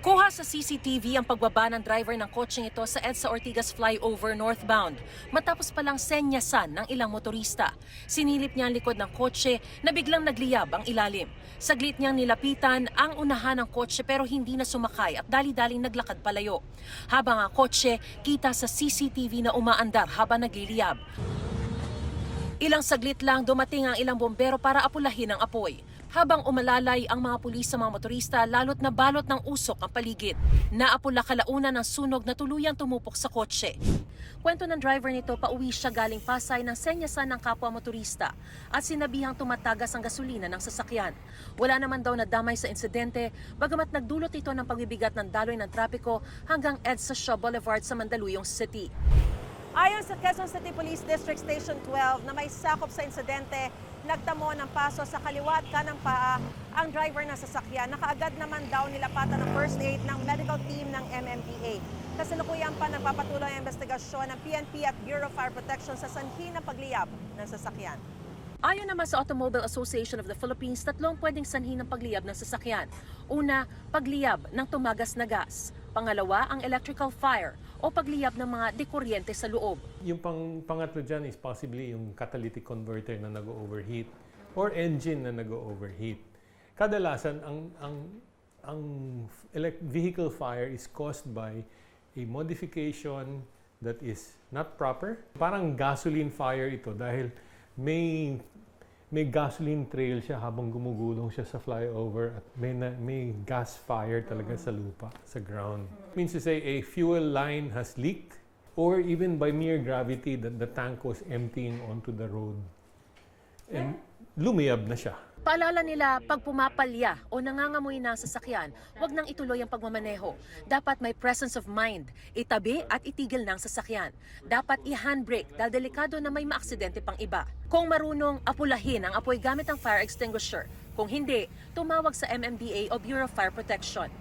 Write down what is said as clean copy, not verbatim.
Kuha sa CCTV ang pagbaba ng driver ng kotseng ito sa EDSA Ortigas flyover northbound matapos palang senyasan ng ilang motorista. Sinilip niya ang likod ng kotse na biglang nagliyab ang ilalim. Saglit niyang nilapitan ang unahan ng kotse pero hindi na sumakay at dali-daling naglakad palayo. Habang ang kotse kita sa CCTV na umaandar habang nagliliyab. Ilang saglit lang dumating ang ilang bombero para apulahin ang apoy. Habang umalalay ang mga pulis sa mga motorista, lalo't na balot ng usok ang paligid. Naapula kalaunan ng sunog na tuluyang tumupok sa kotse. Kwento ng driver nito, pauwi siya galing Pasay ng senyasan ng kapwa motorista at sinabihang tumatagas ang gasolina ng sasakyan. Wala naman daw nadamay sa insidente, bagamat nagdulot ito ng pagbibigat ng daloy ng trapiko hanggang EDSA Shaw Boulevard sa Mandaluyong City. Ayon sa Quezon City Police District Station 12 na may sakop sa insidente, nagtamo ng paso sa kaliwa at kanang paa ang driver ng sasakyan. Nakaagad naman daw nilapatan ng first aid ng medical team ng MMDA. Kasalukuyan pa nagpapatuloy ang investigasyon ng PNP at Bureau of Fire Protection sa sanhi ng pagliyab ng sasakyan. Ayon naman sa Automobile Association of the Philippines, tatlong pwedeng sanhi ng pagliyab ng sasakyan. Una, pagliyab ng tumagas na gas. Pangalawa, ang electrical fire o pagliyab ng mga dekuryente sa loob. Yung pangatlo dyan is possibly yung catalytic converter na nag-overheat or engine na nag-overheat. Kadalasan, ang vehicle fire is caused by a modification that is not proper. Parang gasoline fire ito dahil may gasoline trail siya habang gumugulong siya sa flyover at may gas fire talaga sa lupa, sa ground. Means to say a fuel line has leaked or even by mere gravity that the tank was emptying onto the road. And lumiyab na siya. Paalala nila, pag pumapalya o nangangamoy na ang sasakyan, huwag nang ituloy ang pagmamaneho. Dapat may presence of mind, itabi at itigil ng sasakyan. Dapat i-handbrake dahil delikado na may maaksidente pang iba. Kung marunong, apulahin ang apoy gamit ang fire extinguisher. Kung hindi, tumawag sa MMDA o Bureau of Fire Protection.